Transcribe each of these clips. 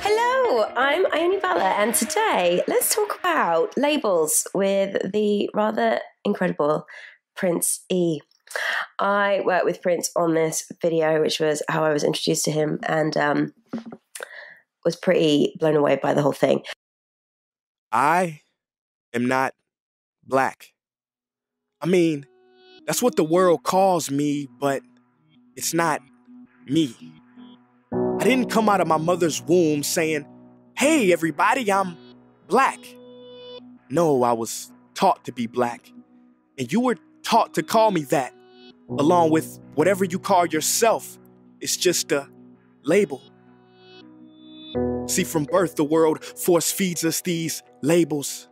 Hello, I'm Ione Butler, and today let's talk about labels with the rather incredible Prince E. I worked with Prince on this video, which was how I was introduced to him, and was pretty blown away by the whole thing. I am not black. I mean, that's what the world calls me, but it's not me. I didn't come out of my mother's womb saying, "Hey, everybody, I'm black." No, I was taught to be black. And you were taught to call me that, along with whatever you call yourself. It's just a label. See, from birth, the world force feeds us these labels.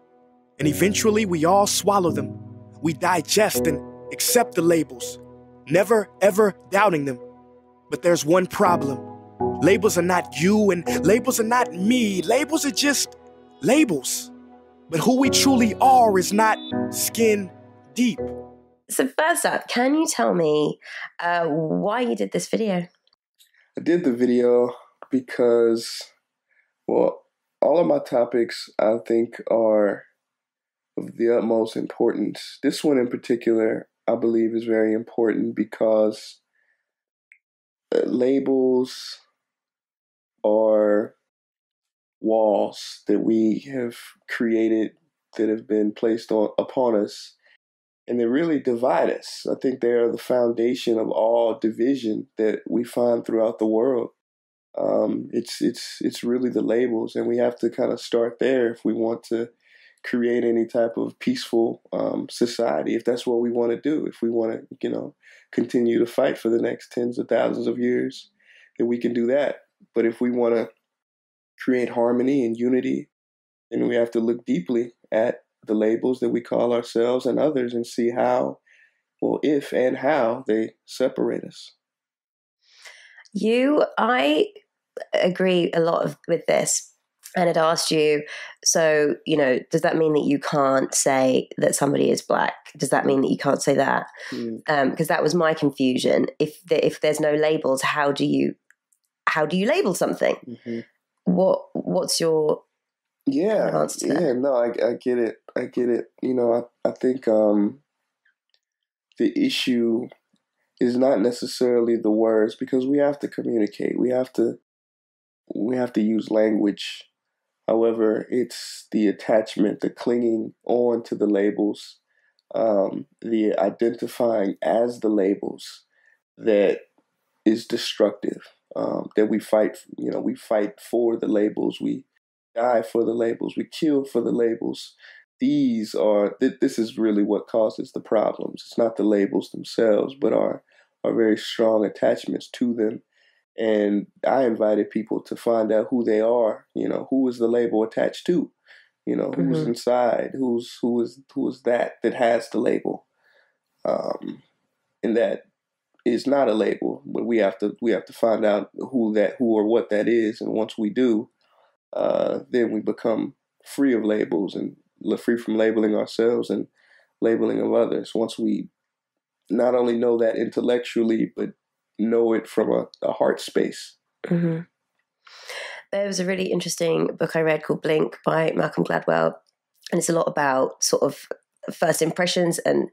And eventually, we all swallow them. We digest and accept the labels, never, ever doubting them. But there's one problem. Labels are not you and labels are not me. Labels are just labels. But who we truly are is not skin deep. So first up, can you tell me why you did this video? I did the video because, well, all of my topics I think are of the utmost importance. This one in particular, I believe, is very important because labels are walls that we have created that have been placed upon us, and they really divide us. I think they are the foundation of all division that we find throughout the world. It's really the labels, and we have to kind of start there if we want to create any type of peaceful society, if that's what we want to do. If we want to, continue to fight for the next tens of thousands of years, then we can do that. But if we want to create harmony and unity, then we have to look deeply at the labels that we call ourselves and others and see how, if and how they separate us. I agree a lot with this, and had asked you, so, does that mean that you can't say that somebody is black? Does that mean that you can't say that? Because that was my confusion. If there's no labels, how do you label something? Mm-hmm. What's your answer to that? Yeah, no, I get it. I get it. I think the issue is not necessarily the words, because we have to communicate. We have to use language. However, it's the attachment, the clinging on to the labels, the identifying as the labels that is destructive. That we fight, we fight for the labels. We die for the labels. We kill for the labels. This is really what causes the problems. It's not the labels themselves, but our very strong attachments to them. And I invited people to find out who they are. Who is the label attached to? Who's inside? Who is that has the label? And that is not a label, but we have to find out who or what that is. And once we do, then we become free of labels and free from labeling ourselves and labeling of others. Once we not only know that intellectually, but know it from a heart space. Mm-hmm. There was a really interesting book I read called Blink by Malcolm Gladwell, and it's a lot about sort of first impressions and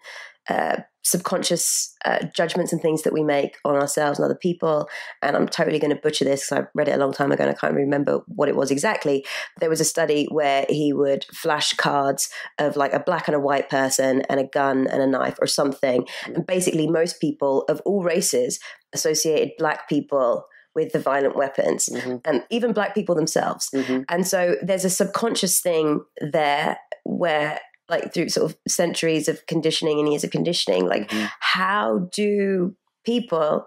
subconscious judgments and things that we make on ourselves and other people. And I'm totally going to butcher this because I read it a long time ago and I can't remember what it was exactly. There was a study where he would flash cards of like a black and a white person and a gun and a knife or something. And basically most people of all races associated black people with the violent weapons, and even black people themselves. And so there's a subconscious thing there where, like, through sort of centuries of conditioning and years of conditioning, like how do people,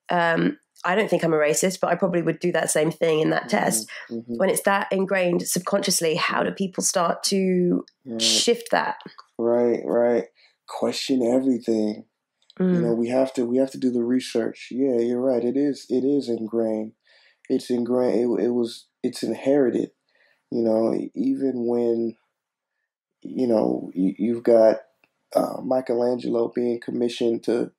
I don't think I'm a racist, but I probably would do that same thing in that test. When it's that ingrained subconsciously, how do people start to shift that? Right. Question everything. We have to do the research. Yeah, you're right. It is ingrained. It's ingrained. It's inherited. Even when, you've got Michelangelo being commissioned to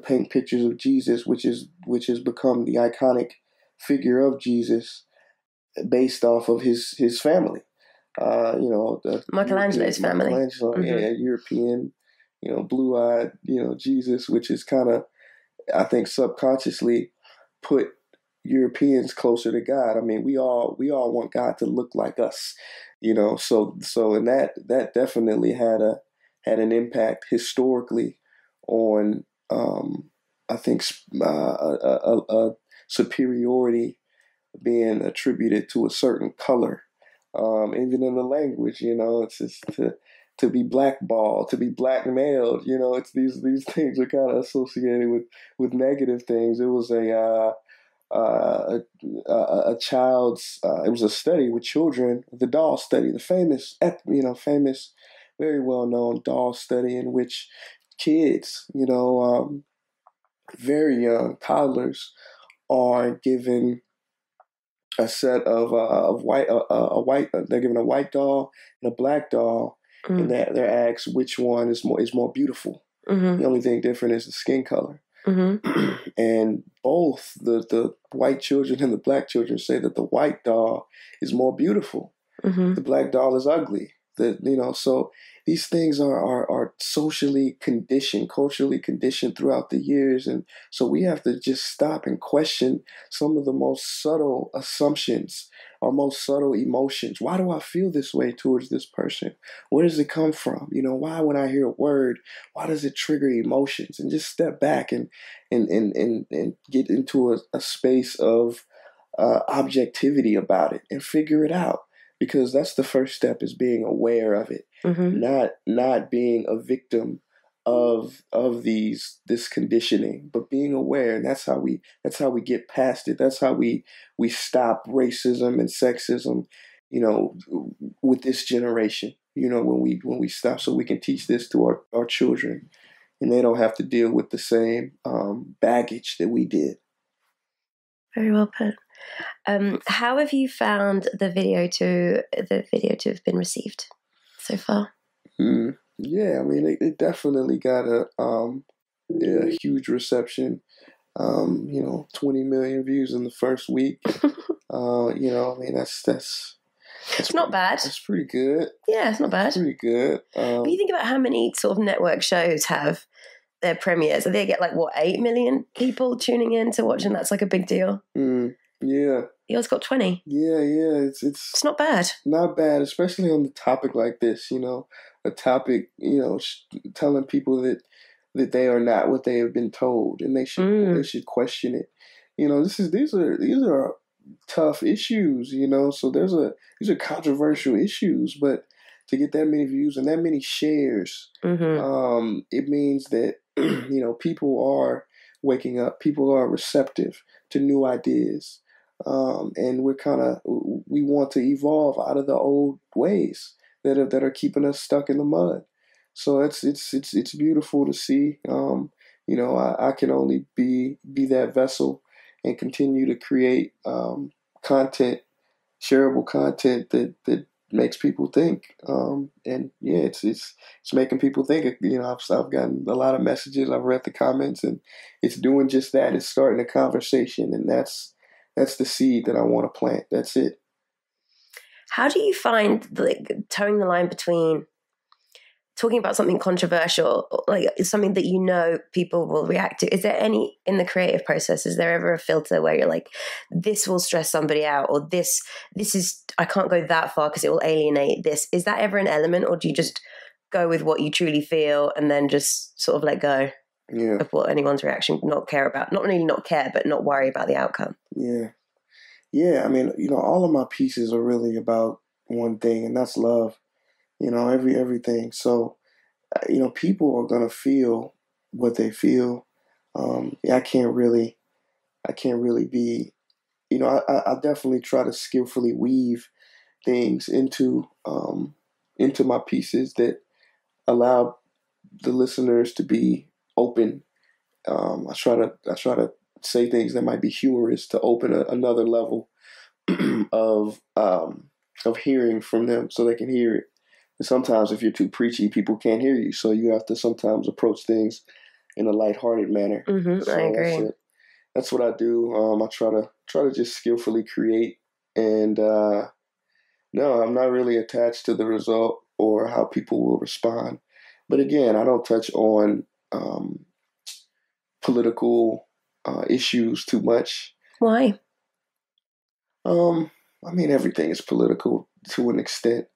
paint pictures of Jesus, which has become the iconic figure of Jesus. based off of his family. Michelangelo's family. Michelangelo, European, blue-eyed, Jesus, which is kind of, I think, subconsciously put Europeans closer to God. I mean, we all want God to look like us, So and that definitely had an impact historically on, I think, a superiority being attributed to a certain color. Even in the language, it's just to be blackballed, to be blackmailed. It's these things are kind of associated with negative things. It was a child's. It was a study with children, the doll study, the famous, very well known doll study in which kids, very young toddlers, are given a set of white, they're given a white doll and a black doll, and they're asked which one is more beautiful. The only thing different is the skin color. And both the white children and the black children say that the white doll is more beautiful. The black doll is ugly. So these things are socially conditioned, culturally conditioned throughout the years. And so we have to just stop and question some of the most subtle assumptions, our most subtle emotions. Why do I feel this way towards this person? Where does it come from? Why when I hear a word, why does it trigger emotions? And just step back and get into a space of objectivity about it and figure it out. Because that's the first step, is being aware of it, not being a victim of this conditioning, but being aware. And that's how we get past it. That's how we stop racism and sexism, with this generation. When we stop, so we can teach this to our children, and they don't have to deal with the same baggage that we did. Very well put. How have you found the video to have been received so far? Yeah, I mean, it definitely got a huge reception. 20 million views in the first week. I mean, that's not bad. That's pretty good. Yeah, it's not bad. It's pretty good. But you think about how many sort of network shows have their premieres. So they get 8 million people tuning in to watch, and that's a big deal. Yeah. Yours got 20. Yeah. It's not bad. Not bad, especially on the topic like this. A topic, telling people that they are not what they have been told, and they should question it. These are tough issues. So these are controversial issues, but to get that many views and that many shares, it means that people are waking up. People are receptive to new ideas, and we want to evolve out of the old ways that are keeping us stuck in the mud. So it's beautiful to see. I can only be that vessel and continue to create content, shareable content that makes people think. And yeah, it's making people think. I've gotten a lot of messages. I've read the comments, and it's doing just that. It's starting a conversation, and that's the seed that I want to plant. That's it. How do you find towing the line between talking about something controversial, something that people will react to? Is there any, in the creative process, is there ever a filter where you're this will stress somebody out, or this is, I can't go that far because it will alienate this? Is that ever an element, or do you just go with what you truly feel and then just sort of let go of what anyone's reaction, not care about, not really not care, but not worry about the outcome? Yeah. I mean, all of my pieces are really about one thing, and that's love. Everything. So, people are gonna feel what they feel. I can't really be. I definitely try to skillfully weave things into my pieces that allow the listeners to be open. I try to say things that might be humorous to open another level of hearing from them, so they can hear it. And sometimes if you're too preachy, people can't hear you. So you have to sometimes approach things in a lighthearted manner. So I agree. that's what I do. I try to just skillfully create And no, I'm not really attached to the result or how people will respond. But again, I don't touch on political issues too much. Why? I mean, everything is political to an extent,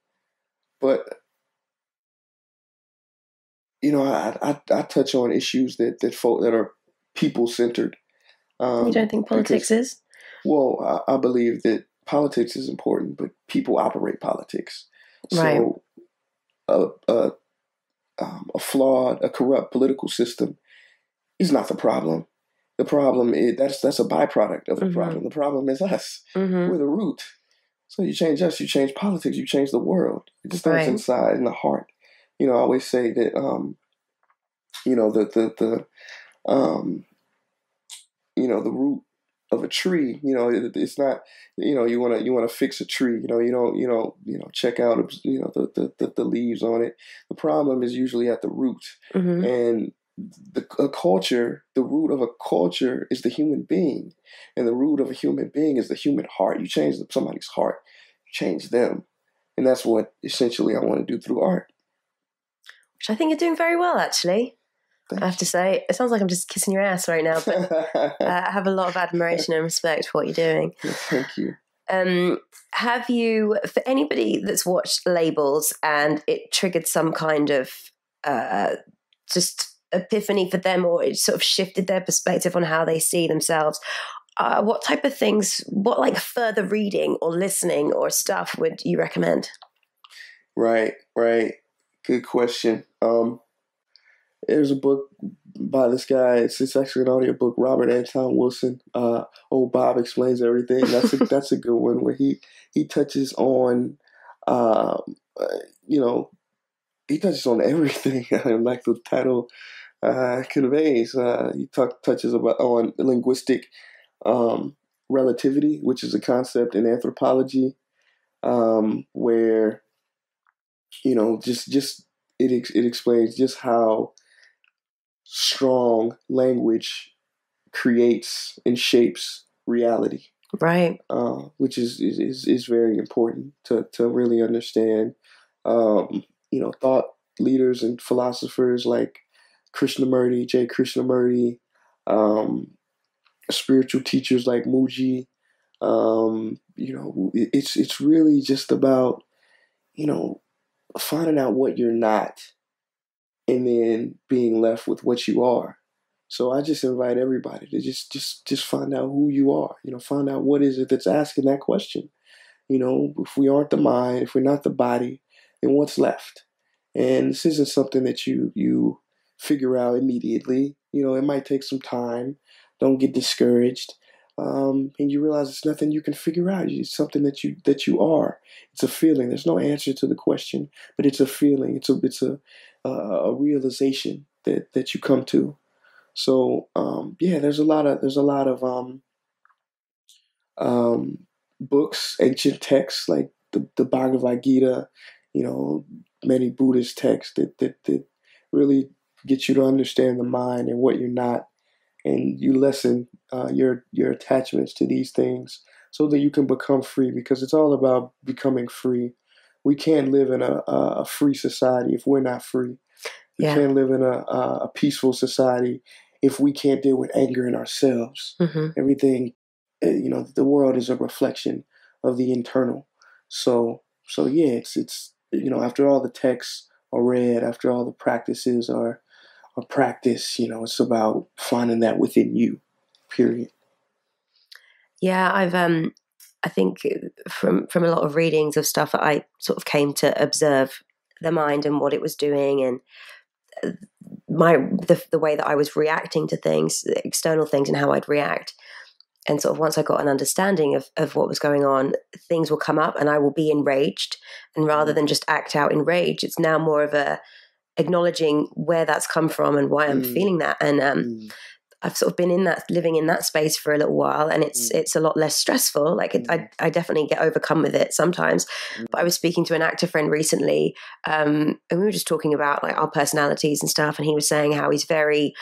but I touch on issues that are people centered. You don't think politics is? Well, I believe that politics is important, but people operate politics. Right. So a flawed, a corrupt political system is not the problem. The problem is that's a byproduct of the problem. The problem is us. We're the root. So you change us, you change politics, you change the world. It starts inside in the heart. I always say that the root of a tree. It's not. You want to fix a tree. You don't check out the leaves on it. The problem is usually at the root, and a culture. The root of a culture is the human being, and the root of a human being is the human heart. You change somebody's heart, you change them, and that's what essentially I want to do through art. Which I think you're doing very well, actually. I have to say, it sounds like I'm just kissing your ass right now, but I have a lot of admiration and respect for what you're doing. Yes, thank you. Have you, for anybody that's watched Labels and it triggered some kind of just epiphany for them, or it sort of shifted their perspective on how they see themselves, what type of things, what like further reading or listening or stuff would you recommend? Right. Good question. There's a book by this guy. It's actually an audiobook, Robert Anton Wilson. Old Bob Explains Everything. That's a good one where he touches on, he touches on everything, like the title conveys. He touches on linguistic relativity, which is a concept in anthropology, where just it explains just how strong language creates and shapes reality, right? Which is very important to really understand. Thought leaders and philosophers like J. Krishnamurti, spiritual teachers like Mooji. It's really just about finding out what you're not, and then being left with what you are. So I just invite everybody to just find out who you are. Find out what is it that's asking that question. If we aren't the mind, if we're not the body, then what's left? And this isn't something that you figure out immediately. It might take some time. Don't get discouraged. And you realize it's nothing you can figure out. It's something that you are. It's a feeling. There's no answer to the question, but it's a feeling. It's a realization that you come to. So there's a lot of books, ancient texts like the Bhagavad Gita, many Buddhist texts that really get you to understand the mind and what you're not, and you lessen your attachments to these things so that you can become free, because it's all about becoming free. We can't live in a free society if we're not free. We can't live in a peaceful society if we can't deal with anger in ourselves. Everything, the world is a reflection of the internal. So it's after all the texts are read, after all the practices are practiced, it's about finding that within you, period. Yeah, I think from a lot of readings of stuff that I sort of came to observe the mind and what it was doing, and the way that I was reacting to things, external things, and how I'd react. And sort of once I got an understanding of what was going on, things will come up and I will be enraged. And rather than just act out in rage, it's now more of a acknowledging where that's come from and why I'm feeling that. And I've sort of been living in that space for a little while, and it's a lot less stressful. Like I definitely get overcome with it sometimes. But I was speaking to an actor friend recently, and we were just talking about like our personalities and stuff. And he was saying how he's very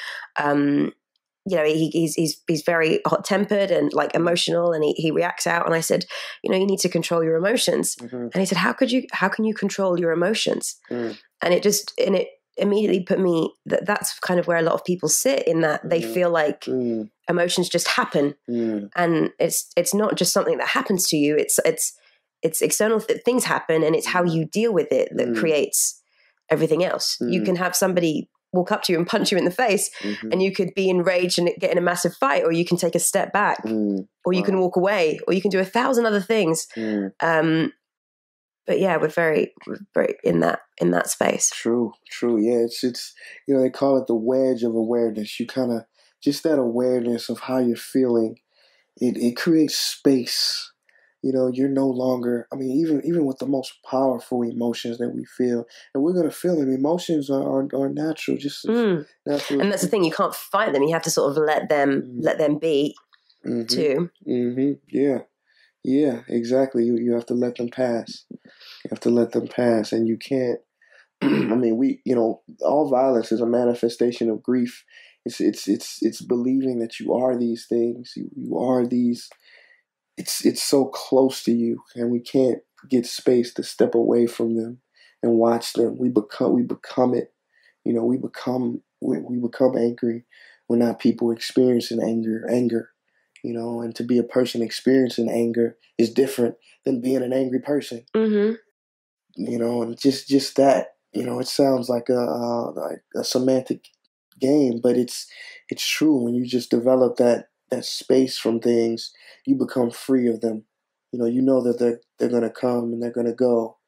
he's very hot tempered and like emotional, and he reacts out. And I said, you need to control your emotions. And he said, how can you control your emotions? And it immediately put me that's kind of where a lot of people sit, in that they feel like emotions just happen. And it's not just something that happens to you. It's external things happen, and it's how you deal with it that creates everything else. You can have somebody walk up to you and punch you in the face, and you could be enraged and get in a massive fight, or you can take a step back, or you can walk away, or you can do 1,000 other things. But yeah, we're very in that space. True. Yeah, it's they call it the wedge of awareness. You kind of just that awareness of how you're feeling. It creates space. You're no longer. I mean, even with the most powerful emotions that we feel, and we're gonna feel them. Emotions are natural, just natural. And that's the thing. You can't fight them. You have to sort of let them be too. Yeah, exactly. You have to let them pass. You have to let them pass, and you can't. I mean, all violence is a manifestation of grief. It's believing that you are these things. You are these. It's so close to you, and we can't get space to step away from them and watch them. We become it. We become angry. We're not people experiencing anger. And to be a person experiencing anger is different than being an angry person. And just that, it sounds like a semantic game, but it's true. When you just develop that space from things, you become free of them. You know that they're going to come and they're going to go,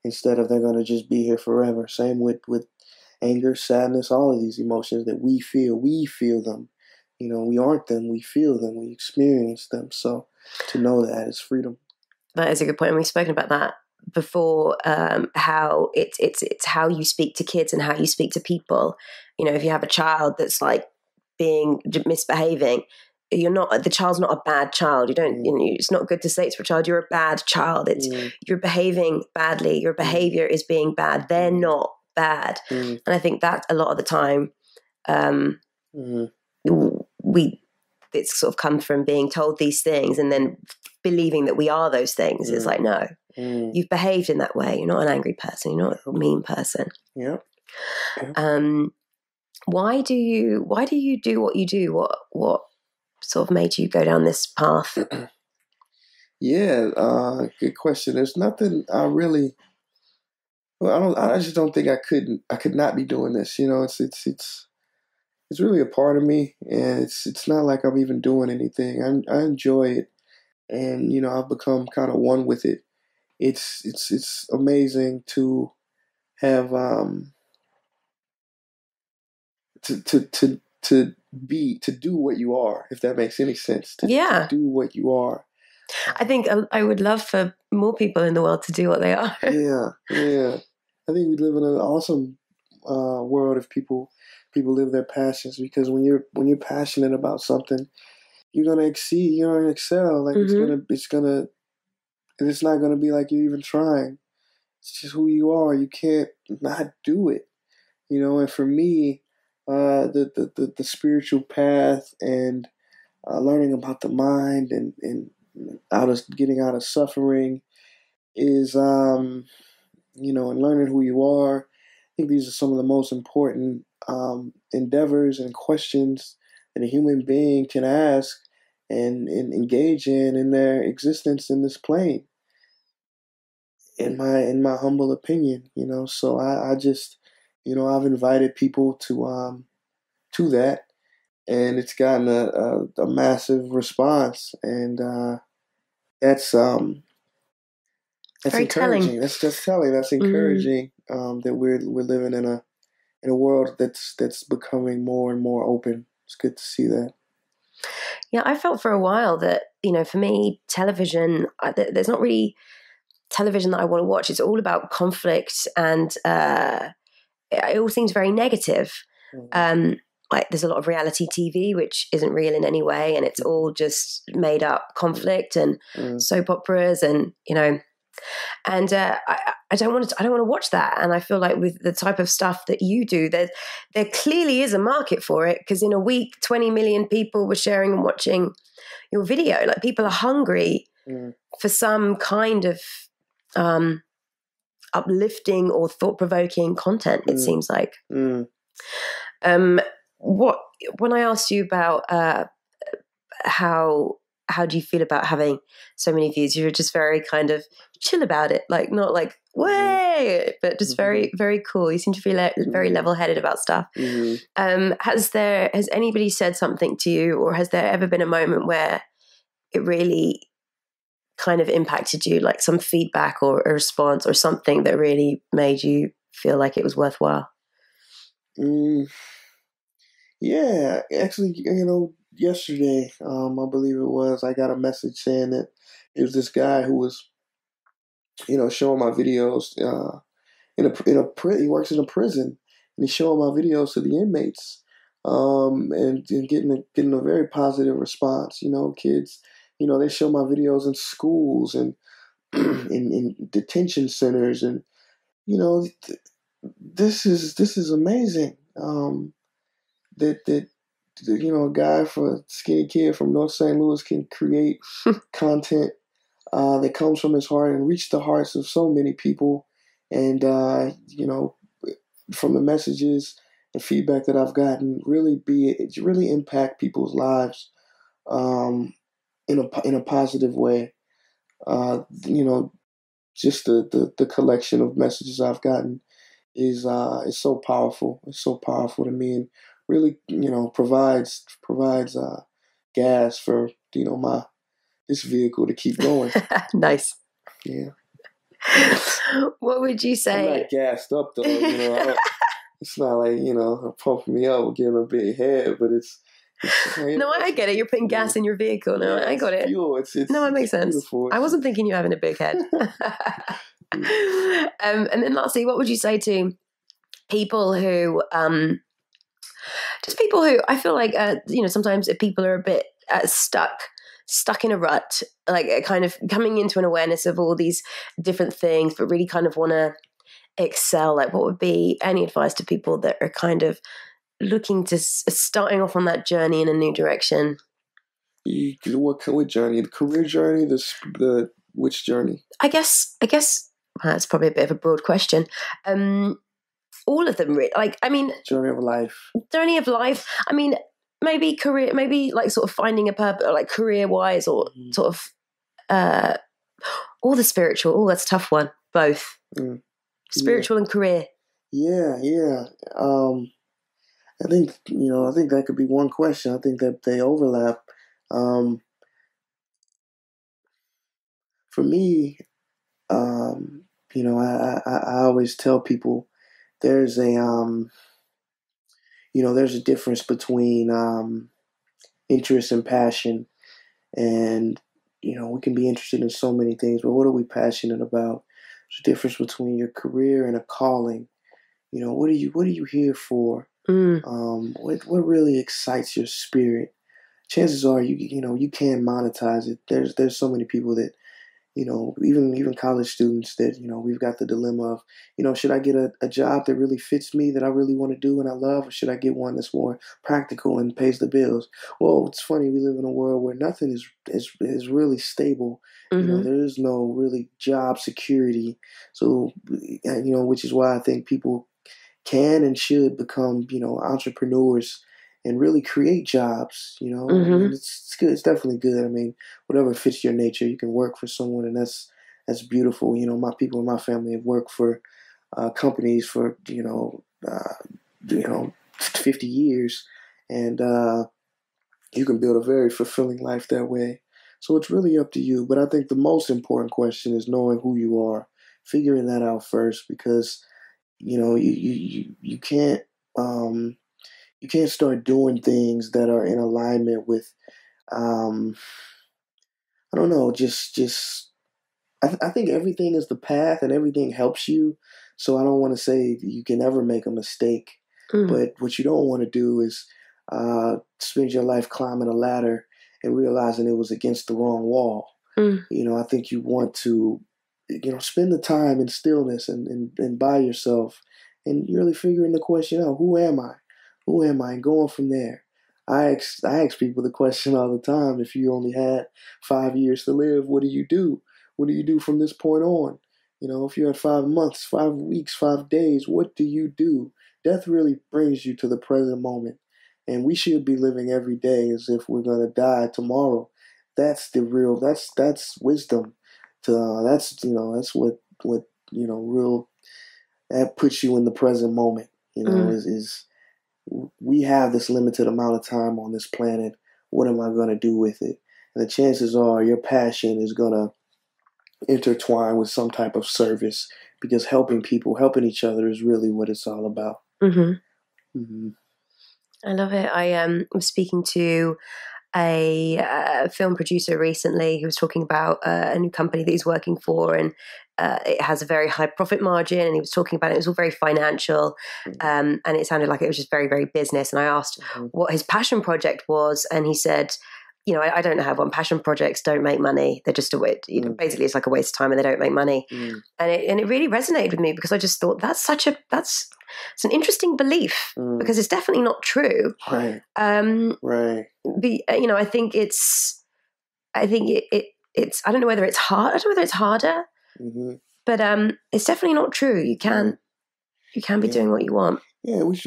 instead of they're going to just be here forever. Same with anger, sadness, all of these emotions that we feel them. We aren't them, we feel them, we experience them. So to know that is freedom. That is a good point. And we've spoken about that before, how it's how you speak to kids and how you speak to people. If you have a child that's like misbehaving, the child's not a bad child. You don't, it's not good to say to a child, you're a bad child. It's you're behaving badly. Your behavior is being bad. They're not bad. And I think that a lot of the time, it's sort of come from being told these things and then believing that we are those things. It's like, no, you've behaved in that way. You're not an angry person. You're not a mean person. Yeah. Why do you do what you do? What sort of made you go down this path? Good question. There's nothing I really. Well, I just don't think I could not be doing this. It's really a part of me, and it's not like I'm even doing anything. I enjoy it, and I've become kind of one with it. It's amazing to have to do what you are, if that makes any sense. To do what you are. I think I would love for more people in the world to do what they are. Yeah. I think we live in an awesome world if people live their passions, because when you're passionate about something, you're gonna exceed, you're gonna excel. Like it's not gonna be like you're even trying. It's just who you are. You can't not do it. And for me, the spiritual path and learning about the mind and getting out of suffering is and learning who you are. I think these are some of the most important endeavors and questions that a human being can ask and engage in their existence in this plane. In my humble opinion, so I just, I've invited people to that, and it's gotten a massive response, and that's very encouraging. telling. That's just telling. That's encouraging. That we're living in a world that's becoming more and more open. It's good to see that. Yeah, I felt for a while that for me, television. There's not really television that I want to watch. It's all about conflict, and it all seems very negative. Like there's a lot of reality TV which isn't real in any way, and it's all just made up conflict and soap operas, and And I don't want to watch that. And I feel like with the type of stuff that you do, there clearly is a market for it, because in a week, 20 million people were sharing and watching your video. Like, people are hungry for some kind of uplifting or thought-provoking content, it seems like. When I asked you about how do you feel about having so many views, you were just very kind of chill about it, like not like way, but just very, very cool. You seem to feel very level-headed about stuff. Has anybody said something to you, or has there ever been a moment where it really kind of impacted you, like some feedback or a response or something that really made you feel like it was worthwhile? Yeah, actually, yesterday, I believe it was, I got a message saying that it was this guy who was, showing my videos. He works in a prison, and he's showing my videos to the inmates, and getting a very positive response. Kids, they show my videos in schools and in detention centers, and this is amazing. That a guy for a skinny kid from North St. Louis can create content that comes from his heart and reach the hearts of so many people. And from the messages and feedback that I've gotten, really impact people's lives in a positive way. Just the collection of messages I've gotten is so powerful. It's so powerful to me, and really, provides gas for this vehicle to keep going. Nice. Yeah. What would you say? I'm not gassed up though. It's not like pumping me up or getting a big head, but it's no, I get it. You're putting gas in your vehicle. No, I got it. Fuel. No, it makes sense. Beautiful. I wasn't thinking you having a big head. And then lastly, what would you say to people who, I feel like, sometimes people are a bit stuck in a rut, like kind of coming into an awareness of all these different things, but really kind of want to excel. Like, what would be any advice to people that are kind of looking to starting off on that journey in a new direction? What journey? The career journey? The which journey? I guess that's probably a bit of a broad question. All of them, journey of life. Journey of life. I mean, maybe career, maybe like sort of finding a purpose, like career wise, or sort of, or the spiritual. Oh, that's a tough one. Both spiritual and career. Yeah. I think that could be one question. I think that they overlap. For me, I always tell people there's a difference between interest and passion, and we can be interested in so many things, but what are we passionate about? There's a difference between your career and a calling. What are you here for? What really excites your spirit? Chances are you can monetize it. There's so many people that even college students that we've got the dilemma of should I get a job that really fits me, that I really want to do and I love, or should I get one that's more practical and pays the bills? Well, it's funny, we live in a world where nothing is really stable. There is no really job security. So which is why I think people can and should become, entrepreneurs and really create jobs, I mean, it's good. It's definitely good. I mean, whatever fits your nature, you can work for someone, and that's beautiful. My people in my family have worked for companies for, 50 years, and you can build a very fulfilling life that way. So it's really up to you. But I think the most important question is knowing who you are, figuring that out first, because you can't start doing things that are in alignment with I don't know, I think everything is the path and everything helps you. So I don't want to say that you can never make a mistake, but what you don't want to do is spend your life climbing a ladder and realizing it was against the wrong wall. I think you want to spend the time in stillness and by yourself, and really figuring the question out: who am I? Who am I? And going from there. I ask people the question all the time: if you only had 5 years to live, what do you do? What do you do from this point on? If you had 5 months, 5 weeks, 5 days, what do you do? Death really brings you to the present moment, and we should be living every day as if we're gonna die tomorrow. That's the real. That's wisdom. That's what real, that puts you in the present moment. Is we have this limited amount of time on this planet. What am I going to do with it? And the chances are your passion is going to intertwine with some type of service, because helping people, helping each other is really what it's all about. Mm-hmm. Mm-hmm. I love it. I was speaking to a film producer recently who was talking about a new company that he's working for, and it has a very high profit margin, and he was talking about it was all very financial, and it sounded like it was just very, very business. And I asked what his passion project was, and he said, I don't have one. Passion projects don't make money. They're just basically it's like a waste of time, and they don't make money. And it really resonated with me, because I just thought that's it's an interesting belief, because it's definitely not true. Right. Right. I think it's I don't know whether it's hard. I don't know whether it's harder, but it's definitely not true. You can be doing what you want. Yeah, we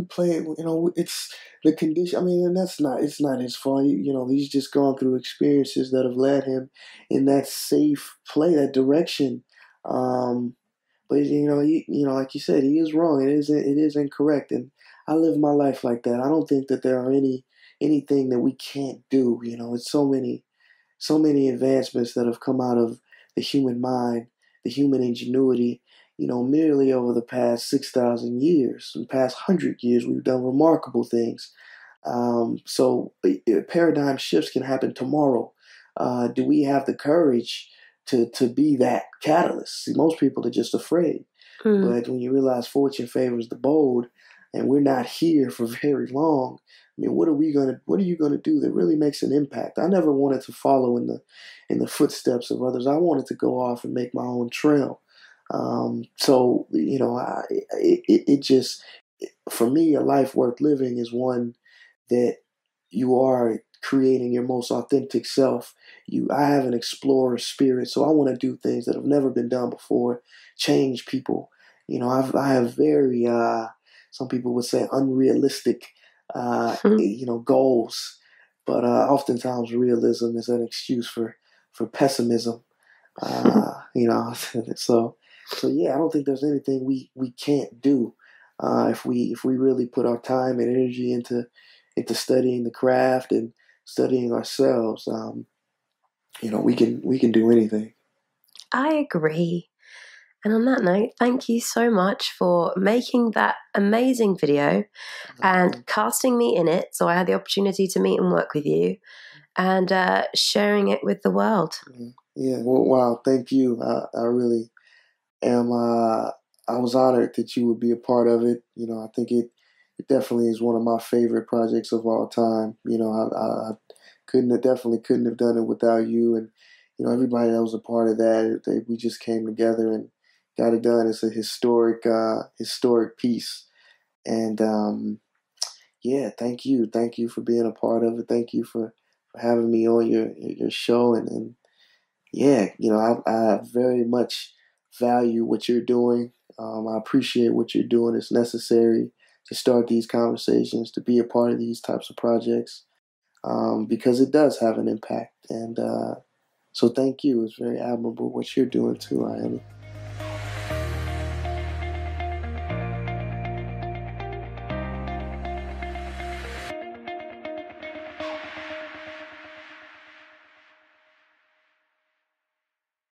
play it. It's the condition. I mean, and it's not his fault. He's just gone through experiences that have led him in that safe play, that direction. But like you said, he is wrong. It is incorrect, and I live my life like that. I don't think that there are anything that we can't do. It's so many advancements that have come out of the human mind, the human ingenuity. Merely over the past 6,000 years, the past 100 years, we've done remarkable things. So paradigm shifts can happen tomorrow. Do we have the courage to be that catalyst? See, most people are just afraid. But when you realize fortune favors the bold, and we're not here for very long, I mean, what are you gonna do that really makes an impact? I never wanted to follow in the footsteps of others. I wanted to go off and make my own trail. It just, for me, a life worth living is one that you are creating your most authentic self. I have an explorer spirit, so I want to do things that have never been done before, change people. I have very, some people would say, unrealistic, goals, but oftentimes realism is an excuse for pessimism. So yeah, I don't think there's anything we can't do if we really put our time and energy into studying the craft and studying ourselves. We can do anything. I agree. And on that note, thank you so much for making that amazing video and casting me in it, so I had the opportunity to meet and work with you, and sharing it with the world. Yeah. Well, wow. Thank you. I really am. I was honored that you would be a part of it. I think it definitely is one of my favorite projects of all time. I definitely couldn't have done it without you, and everybody that was a part of that. We just came together and got it done. It's a historic piece, and thank you for being a part of it. Thank you for having me on your show, and I very much value what you're doing. I appreciate what you're doing. It's necessary to start these conversations, to be a part of these types of projects, because it does have an impact. And so thank you. It's very admirable what you're doing too, Iami.